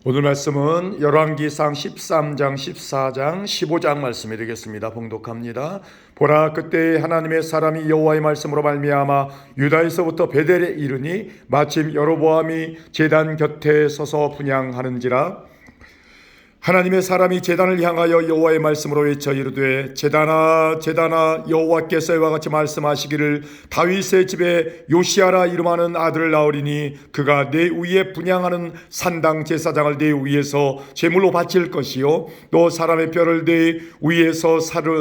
오늘 말씀은 열왕기상 13장, 14장, 15장 말씀이 되겠습니다. 봉독합니다. 보라, 그때 하나님의 사람이 여호와의 말씀으로 말미암아 유다에서부터 베델에 이르니 마침 여로보암이 제단 곁에 서서 분향하는지라. 하나님의 사람이 제단을 향하여 여호와의 말씀으로 외쳐 이르되, 제단아 제단아, 여호와께서 이와 같이 말씀하시기를 다윗의 집에 요시아라 이름하는 아들을 낳으리니 그가 내 위에 분향하는 산당 제사장을 내 위에서 제물로 바칠 것이요 또 사람의 뼈를 내 위에서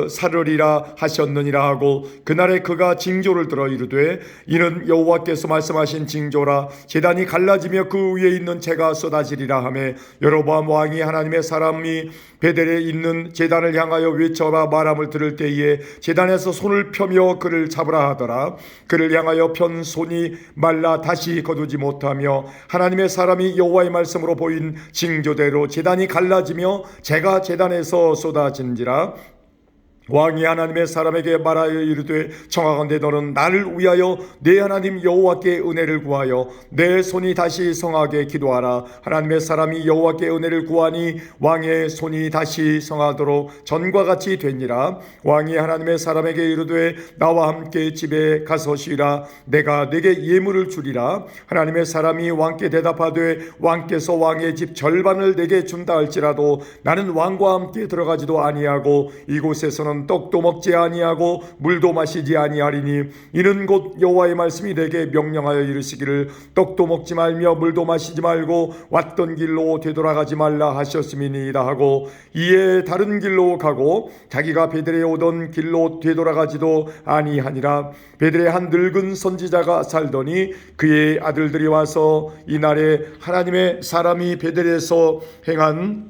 사르리라 하셨느니라 하고, 그날에 그가 징조를 들어 이르되, 이는 여호와께서 말씀하신 징조라. 제단이 갈라지며 그 위에 있는 재가 쏟아지리라 하매, 여로보암 왕이 하나님의 사람이 베델에 있는 제단을 향하여 외쳐라 말함을 들을 때에 제단에서 손을 펴며 그를 잡으라 하더라. 그를 향하여 편 손이 말라 다시 거두지 못하며 하나님의 사람이 여호와의 말씀으로 보인 징조대로 제단이 갈라지며 재가 제단에서 쏟아진지라. 왕이 하나님의 사람에게 말하여 이르되, 청하건대 너는 나를 위하여 내 하나님 여호와께 은혜를 구하여 내 손이 다시 성하게 기도하라. 하나님의 사람이 여호와께 은혜를 구하니 왕의 손이 다시 성하도록 전과 같이 되니라. 왕이 하나님의 사람에게 이르되, 나와 함께 집에 가서 쉬라. 내가 내게 예물을 주리라. 하나님의 사람이 왕께 대답하되, 왕께서 왕의 집 절반을 내게 준다 할지라도 나는 왕과 함께 들어가지도 아니하고 이곳에서는 떡도 먹지 아니하고 물도 마시지 아니하리니, 이는 곧 여호와의 말씀이 내게 명령하여 이르시기를 떡도 먹지 말며 물도 마시지 말고 왔던 길로 되돌아가지 말라 하셨음이니이다 하고, 이에 다른 길로 가고 자기가 베델에 오던 길로 되돌아가지도 아니하니라. 베델에 한 늙은 선지자가 살더니 그의 아들들이 와서 이날에 하나님의 사람이 베델에서 행한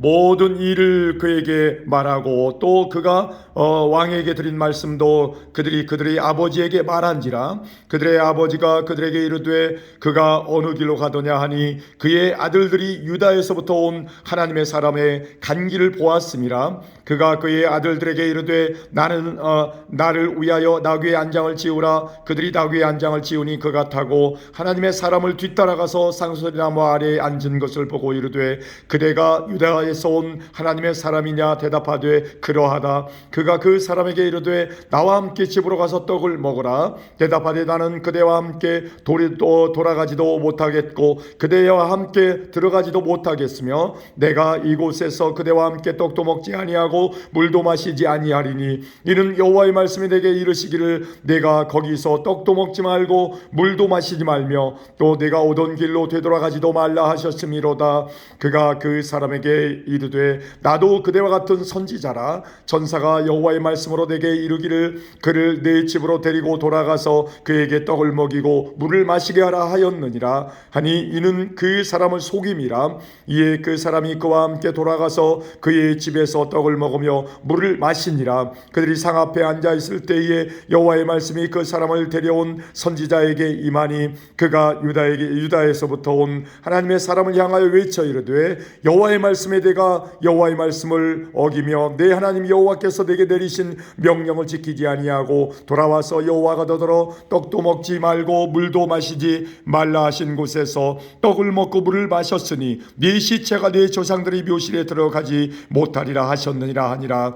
모든 일을 그에게 말하고, 또 그가 왕에게 드린 말씀도 그들이 아버지에게 말한지라. 그들의 아버지가 그들에게 이르되, 그가 어느 길로 가더냐 하니 그의 아들들이 유다에서부터 온 하나님의 사람의 간 길을 보았음이라. 그가 그의 아들들에게 이르되, 나를 위하여 나귀의 안장을 지우라. 그들이 나귀의 안장을 지우니 그가 타고 하나님의 사람을 뒤따라가서 상소리나무 아래에 앉은 것을 보고 이르되, 그대가 유다에서 온 하나님의 사람이냐? 대답하되 그러하다. 그가 그 사람에게 이르되, 나와 함께 집으로 가서 떡을 먹으라. 대답하되, 나는 그대와 함께 돌아가지도 못하겠고 그대와 함께 들어가지도 못하겠으며 내가 이곳에서 그대와 함께 떡도 먹지 아니하고 물도 마시지 아니하리니, 이는 여호와의 말씀이 내게 이르시기를 내가 거기서 떡도 먹지 말고 물도 마시지 말며 또 내가 오던 길로 되돌아가지도 말라 하셨음이로다. 그가 그 사람에게 이르되, 나도 그대와 같은 선지자라. 전사가 여호와의 말씀으로 내게 이르기를 그를 내 집으로 데리고 돌아가서 그에게 떡을 먹이고 물을 마시게 하라 하였느니라 하니, 이는 그 사람을 속임이라. 이에 그 사람이 그와 함께 돌아가서 그의 집에서 떡을 먹으며 물을 마시니라. 그들이 상 앞에 앉아 있을 때에 여호와의 말씀이 그 사람을 데려온 선지자에게 임하니, 그가 유다에서부터 온 하나님의 사람을 향하여 외쳐 이르되, 여호와의 말씀에 내가 여호와의 말씀을 어기며 내 하나님 여호와께서 내게 내리신 명령을 지키지 아니하고 돌아와서 여호와가 너더러 떡도 먹지 말고 물도 마시지 말라 하신 곳에서 떡을 먹고 물을 마셨으니 네 시체가 네 조상들의 묘실에 들어가지 못하리라 하셨느니라 하니라.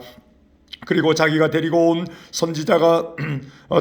그리고 자기가 데리고 온 선지자가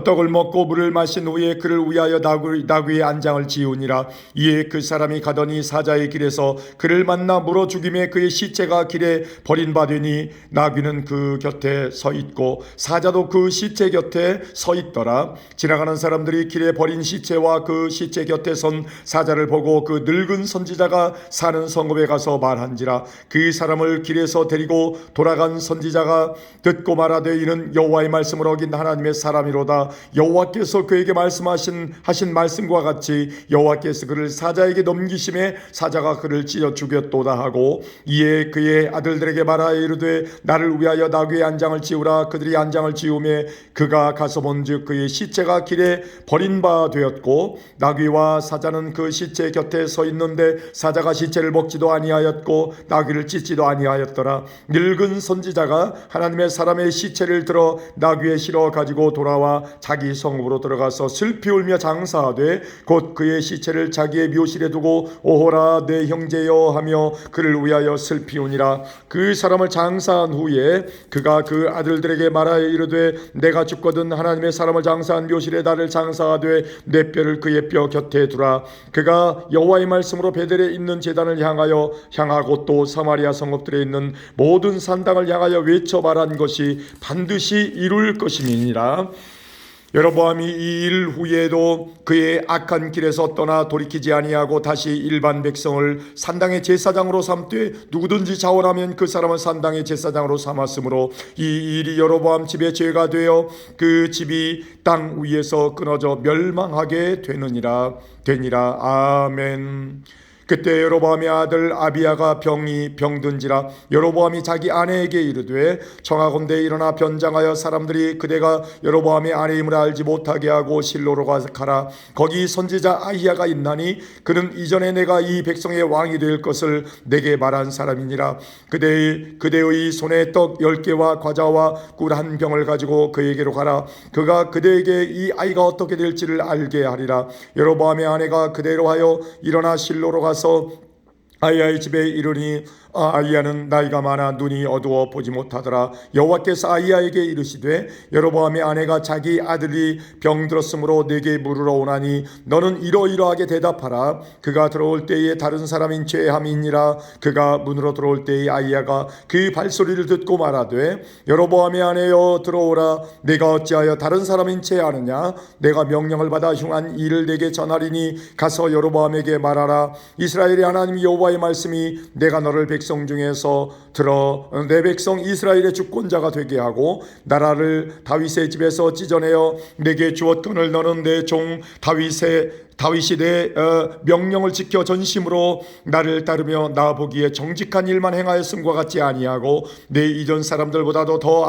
떡을 먹고 물을 마신 후에 그를 위하여 나귀의 안장을 지우니라. 이에 그 사람이 가더니 사자의 길에서 그를 만나 물어 죽임에 그의 시체가 길에 버림받으니, 나귀는 그 곁에 서 있고 사자도 그 시체 곁에 서 있더라. 지나가는 사람들이 길에 버린 시체와 그 시체 곁에 선 사자를 보고 그 늙은 선지자가 사는 성읍에 가서 말한지라. 그 사람을 길에서 데리고 돌아간 선지자가 듣고 말하되, 이는 여호와의 말씀을 어긴 하나님의 사람이로다. 여호와께서 그에게 말씀하신 말씀과 같이 여호와께서 그를 사자에게 넘기심에 사자가 그를 찢어 죽였도다 하고, 이에 그의 아들들에게 말하여 이르되, 나를 위하여 나귀의 안장을 지우라. 그들이 안장을 지우매 그가 가서 본즉 그의 시체가 길에 버린 바 되었고 나귀와 사자는 그 시체 곁에 서 있는데 사자가 시체를 먹지도 아니하였고 나귀를 찢지도 아니하였더라. 늙은 선지자가 하나님의 사람의 사람의 시체를 들어 나귀에 실어 가지고 돌아와 자기 성읍으로 들어가서 슬피 울며 장사하되 곧 그의 시체를 자기의 묘실에 두고 오호라 내 형제여 하며 그를 위하여 슬피 우니라. 그 사람을 장사한 후에 그가 그 아들들에게 말하여 이르되 내가 죽거든 하나님의 사람을 장사한 묘실에 나를 장사하되 내 뼈를 그의 뼈 곁에 두라. 그가 여호와의 말씀으로 베델에 있는 제단을 향하고 또 사마리아 성읍들에 있는 모든 산당을 향하여 외쳐 말한 것이 반드시 이룰 것임이니라. 여로보암이 이 일 후에도 그의 악한 길에서 떠나 돌이키지 아니하고 다시 일반 백성을 산당의 제사장으로 삼되 누구든지 자원하면 그 사람을 산당의 제사장으로 삼았으므로 이 일이 여로보암 집의 죄가 되어 그 집이 땅 위에서 끊어져 멸망하게 되니라. 아멘. 그때 여로보암의 아들 아비야가 병든지라. 여로보암이 자기 아내에게 이르되 청하건대 일어나 변장하여 사람들이 그대가 여로보암의 아내임을 알지 못하게 하고 실로로 가라. 거기 선지자 아히야가 있나니 그는 이전에 내가 이 백성의 왕이 될 것을 내게 말한 사람이니라. 그대의 손에 떡 10개와 과자와 꿀 한 병을 가지고 그에게로 가라. 그가 그대에게 이 아이가 어떻게 될지를 알게 하리라. 여로보암의 아내가 그대로 하여 일어나 실로로 가서 아히야의 집에 이르니 아히야는 나이가 많아 눈이 어두워 보지 못하더라. 여호와께서 아히야에게 이르시되 여로보암의 아내가 자기 아들이 병들었으므로 내게 물으러 오나니 너는 이러이러하게 대답하라. 그가 들어올 때에 다른 사람인 죄함이니라. 그가 문으로 들어올 때에 아히야가 그 발소리를 듣고 말하되 여로보암의 아내여 들어오라. 내가 어찌하여 다른 사람인 죄하느냐. 내가 명령을 받아 흉한 일을 내게 전하리니 가서 여로보암에게 말하라. 이스라엘의 하나님 여호와의 말씀이 내가 너를 백성 중에서 들어 내 백성 이스라엘의 주권자가 되게 하고 나라를 다윗의 집에서 찢어내어 내게 주었거늘 너는 내 종 다윗이 내 명령을 지켜 전심으로 나를 따르며 나 보기에 정직한 일만 행하였음과 같지 아니하고 내 이전 사람들보다도 더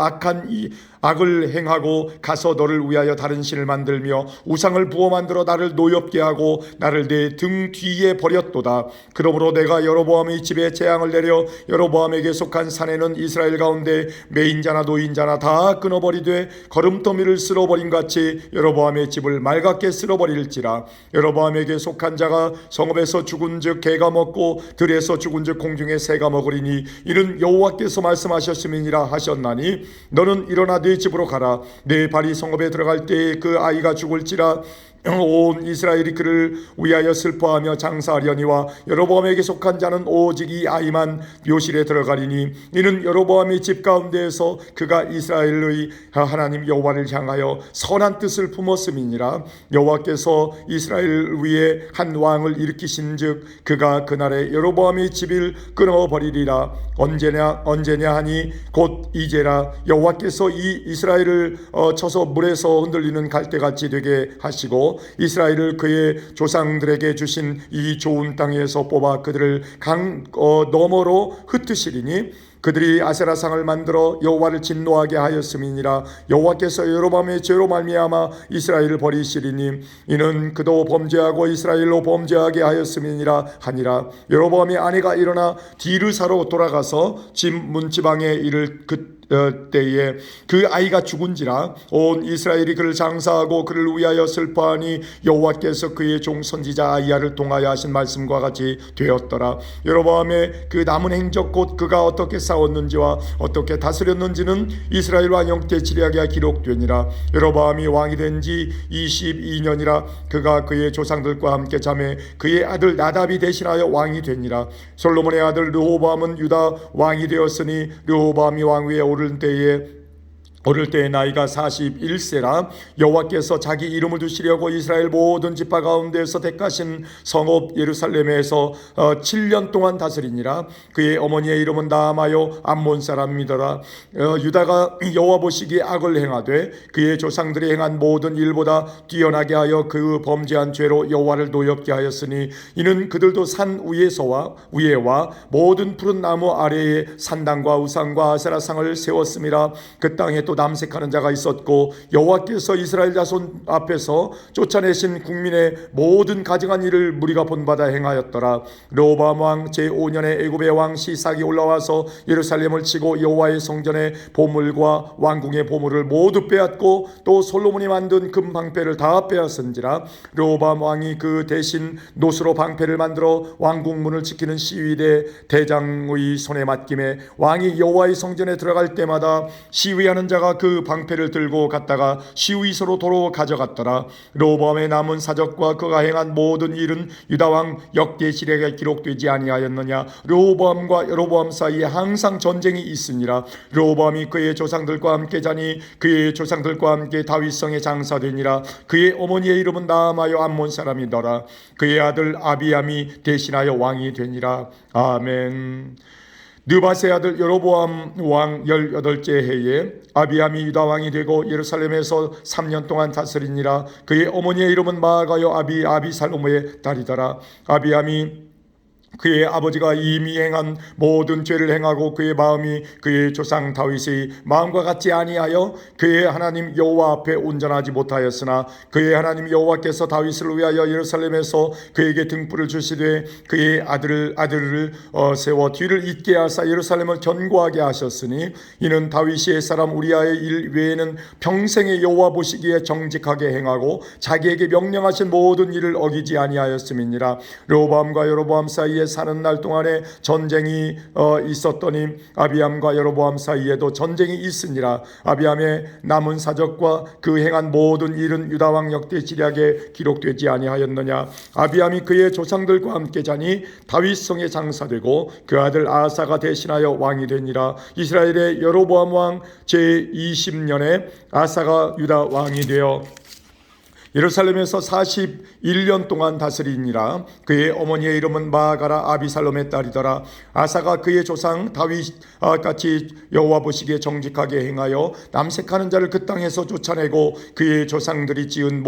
악을 행하고 가서 너를 위하여 다른 신을 만들며 우상을 부어 만들어 나를 노엽게 하고 나를 내 등 뒤에 버렸도다. 그러므로 내가 여로보암의 집에 재앙을 내려 여로보암에게 속한 산에는 이스라엘 가운데 매인자나 노인자나 다 끊어버리되 거름더미를 쓸어버린 같이 여로보암의 집을 맑게 쓸어버릴지라. 여로보암에게 속한 자가 성읍에서 죽은즉 개가 먹고 들에서 죽은즉 공중에 새가 먹으리니 이는 여호와께서 말씀하셨음이니라 하셨나니 너는 일어나 네 집으로 가라. 내 발이 성읍에 들어갈 때에 그 아이가 죽을지라. 온 이스라엘이 그를 위하여 슬퍼하며 장사하려니와 여로보암에게 속한 자는 오직 이 아이만 묘실에 들어가리니 이는 여로보암의 집 가운데에서 그가 이스라엘의 하나님 여호와를 향하여 선한 뜻을 품었음이니라. 여호와께서 이스라엘 위에 한 왕을 일으키신즉 그가 그날에 여로보암의 집을 끊어버리리라. 언제냐 하니 곧 이제라. 여호와께서 이 이스라엘을 쳐서 물에서 흔들리는 갈대같이 되게 하시고 이스라엘을 그의 조상들에게 주신 이 좋은 땅에서 뽑아 그들을 강 너머로 흩으시리니 그들이 아세라상을 만들어 여호와를 진노하게 하였음이니라. 여호와께서 여로보암의 죄로 말미암아 이스라엘을 버리시리니 이는 그도 범죄하고 이스라엘로 범죄하게 하였음이니라 하니라. 여로보암의 아내가 일어나 디르사로 돌아가서 집 문지방에 이를 때에 그 아이가 죽은지라. 온 이스라엘이 그를 장사하고 그를 위하여 슬퍼하니 여호와께서 그의 종 선지자 아히야를 통하여 하신 말씀과 같이 되었더라. 여로보암의 그 남은 행적 곧 그가 어떻게 싸웠는지와 어떻게 다스렸는지는 이스라엘 왕 영태치리아기가 기록되니라. 여로보암이 왕이 된 지 22년이라. 그가 그의 조상들과 함께 잠에 그의 아들 나답이 대신하여 왕이 되니라. 솔로몬의 아들 르호보암은 유다 왕이 되었으니 르호보암이 왕 위에 오를 때의 나이가 41세라. 여호와께서 자기 이름을 두시려고 이스라엘 모든 지파 가운데서 택하신 성읍 예루살렘에서 7년 동안 다스리니라. 그의 어머니의 이름은 나아마요 암몬 사람이더라. 유다가 여호와 보시기에 악을 행하되 그의 조상들이 행한 모든 일보다 뛰어나게 하여 그 범죄한 죄로 여호와를 노엽게 하였으니 이는 그들도 산 위에와 모든 푸른 나무 아래에 산당과 우상과 아세라상을 세웠음이라. 그 땅에 또 또 남색하는 자가 있었고 여호와께서 이스라엘 자손 앞에서 쫓아내신 국민의 모든 가증한 일을 무리가 본받아 행하였더라. 르호보암 왕 제5년에 애굽의 왕 시삭이 올라와서 예루살렘을 치고 여호와의 성전의 보물과 왕궁의 보물을 모두 빼앗고 또 솔로몬이 만든 금 방패를 다 빼앗은지라. 르호보암 왕이 그 대신 노수로 방패를 만들어 왕궁 문을 지키는 시위대 대장의 손에 맡김에 왕이 여호와의 성전에 들어갈 때마다 시위하는 자가 그 방패를 들고 갔다가 시위소로 도로 가져갔더라. 르호보암의 남은 사적과 그가 행한 모든 일은 유다 왕 역대시록에 기록되지 아니하였느냐. 르호보암과 여로보암 사이에 항상 전쟁이 있으니라. 르호보암이 그의 조상들과 함께 자니 그의 조상들과 함께 다윗성에 장사되니라. 그의 어머니의 이름은 나아마여 암몬 사람이더라. 그의 아들 아비암이 대신하여 왕이 되니라. 아멘. 느바세 아들 여로보암 왕 18째 해에 아비암이 유다 왕이 되고 예루살렘에서 3년 동안 다스리니라. 그의 어머니의 이름은 마아가요 아비살로무의 딸이더라. 아비암이 그의 아버지가 이미 행한 모든 죄를 행하고 그의 마음이 그의 조상 다윗의 마음과 같지 아니하여 그의 하나님 여호와 앞에 온전하지 못하였으나 그의 하나님 여호와께서 다윗을 위하여 예루살렘에서 그에게 등불을 주시되 그의 아들을 세워 뒤를 잇게 하사 예루살렘을 견고하게 하셨으니 이는 다윗의 사람 우리아의 일 외에는 평생의 여호와 보시기에 정직하게 행하고 자기에게 명령하신 모든 일을 어기지 아니하였음이니라. 르호보암과 여로보암 사이에 사는 날 동안에 전쟁이 있었더니 아비암과 여로보암 사이에도 전쟁이 있으니라. 아비암의 남은 사적과 그 행한 모든 일은 유다 왕 역대지략에 기록되지 아니하였느냐. 아비암이 그의 조상들과 함께 자니 다윗성에 장사되고 그 아들 아사가 대신하여 왕이 되니라. 이스라엘의 여로보암 왕 제20년에 아사가 유다 왕이 되어 예루살렘에서 41년 동안 다스리니라. 그의 어머니의 이름은 마아가라 아비살롬의 딸이더라. 아사가 그의 조상 다윗같이 여호와 보시기에 정직하게 행하여 남색하는 자를 그 땅에서 쫓아내고 그의 조상들이 지은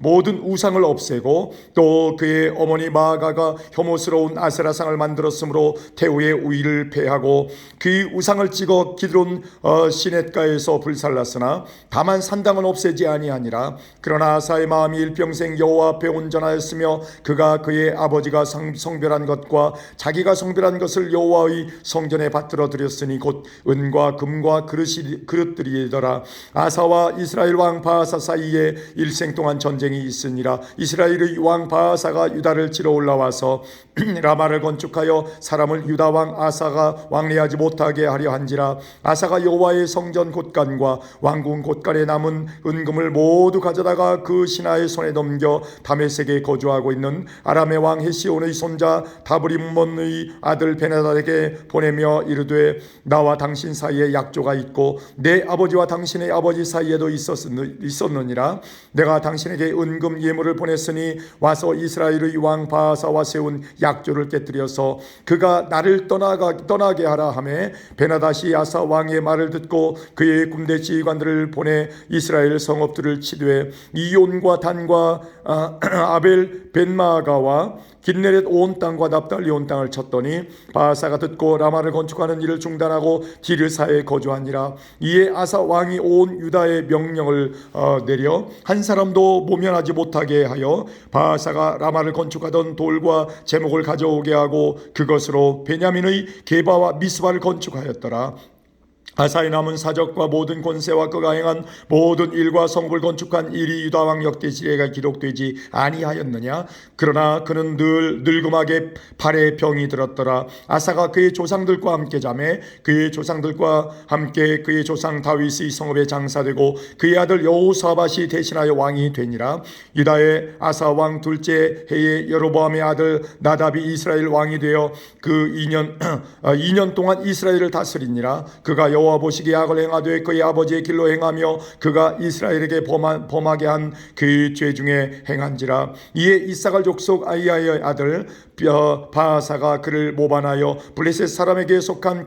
모든 우상을 없애고 또 그의 어머니 마아가가 혐오스러운 아세라상을 만들었으므로 태우의 우위를 폐하고 그 우상을 찍어 기드론 시냇가에서 불살랐으나 다만 산당은 없애지 아니하니라. 그러나 아사의 마음이 일평생 여호와 앞에 온전하였으며 그가 그의 아버지가 성별한 것과 자기가 성별한 것을 여호와의 성전에 받들어 드렸으니 곧 은과 금과 그릇들이더라. 아사와 이스라엘 왕 바아사 사이에 일생 동안 전쟁이 있으니라. 이스라엘의 왕 바아사가 유다를 치러 올라와서 라마를 건축하여 사람을 유다 왕 아사가 왕래하지 못하게 하려 한지라. 아사가 여호와의 성전 곳간과 왕궁 곳간에 남은 은금을 모두 가져다가 그 신하의 손에 넘겨 다메섹에 거주하고 있는 아람의 왕 헤시온의 손자 다브림몬의 아들 베나닷에게 보내며 이르되 나와 당신 사이에 약조가 있고 내 아버지와 당신의 아버지 사이에도 있었느니라. 내가 당신에게 은금 예물을 보냈으니 와서 이스라엘의 왕 바아사와 세운 약조를 깨뜨려서 그가 나를 떠나게 하라 하매 베나닷이 아사 왕의 말을 듣고 그의 군대 지휘관들을 보내 이스라엘 성읍들을 치되 이온과 단과 아벨 벤마가와 긴네렛 온 땅과 납달리 온 땅을 쳤더니 바아사가 듣고 라마를 건축하는 일을 중단하고 디르사에 거주하니라. 이에 아사 왕이 온 유다의 명령을 내려 한 사람도 모면하지 못하게 하여 바아사가 라마를 건축하던 돌과 제목을 가져오게 하고 그것으로 베냐민의 게바와 미스바를 건축하였더라. 아사의 남은 사적과 모든 권세와 그가 행한 모든 일과 성읍을 건축한 일이 유다 왕 역대지례가 기록되지 아니하였느냐. 그러나 그는 늘 늙음하게 발에 병이 들었더라. 아사가 그의 조상들과 함께 자매 그의 조상들과 함께 그의 조상 다윗의 성읍에 장사되고 그의 아들 여호사밧이 대신하여 왕이 되니라. 유다의 아사 왕 둘째 해에 여로보암의 아들 나답이 이스라엘 왕이 되어 그 2년 동안 이스라엘을 다스리니라. 그가 여호와 보시기에 악을 행하되 그의 아버지의 길로 행하며 그가 이스라엘에게 범하게 한 그 죄 중에 행한지라. 이에 이사갈 족속 아이야의 아들 바하사가 그를 모반하여 블레셋 사람에게 속한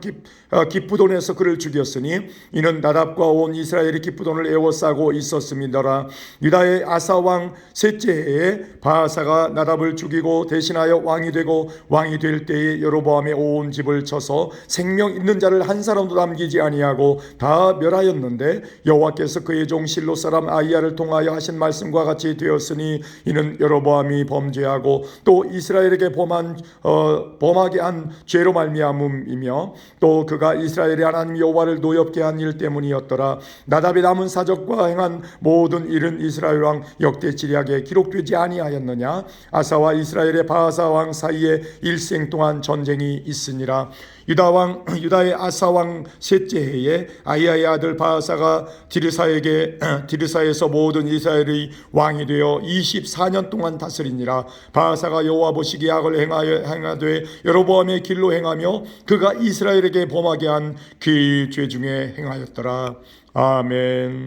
기프돈에서 그를 죽였으니 이는 나답과 온 이스라엘이 기프돈을 에워싸고 있었음이더라. 유다의 아사 왕 셋째 해에 바하사가 나답을 죽이고 대신하여 왕이 되고 왕이 될 때에 여로보암의 온 집을 쳐서 생명 있는 자를 한 사람도 남기지 아니하고 다 멸하였는데 여호와께서 그의 종 실로 사람 아히야를 통하여 하신 말씀과 같이 되었으니 이는 여로보암이 범죄하고 또 이스라엘에게 범하게 한 죄로 말미암음이며 또 그가 이스라엘의 하나님 여호와를 노엽게 한 일 때문이었더라. 나답이 남은 사적과 행한 모든 일은 이스라엘 왕 역대지략에 기록되지 아니하였느냐. 아사와 이스라엘의 바하사 왕 사이에 일생 동안 전쟁이 있으니라. 유다의 아사 왕 셋째 해에 아히야의 아들 바하사가 디르사에서 모든 이스라엘의 왕이 되어 24년 동안 다스리니라. 바하사가 여호와 보시기에 악을 행하되 여로보암의 길로 행하며 그가 이스라엘에게 범하게 한 그 죄 중에 행하였더라. 아멘.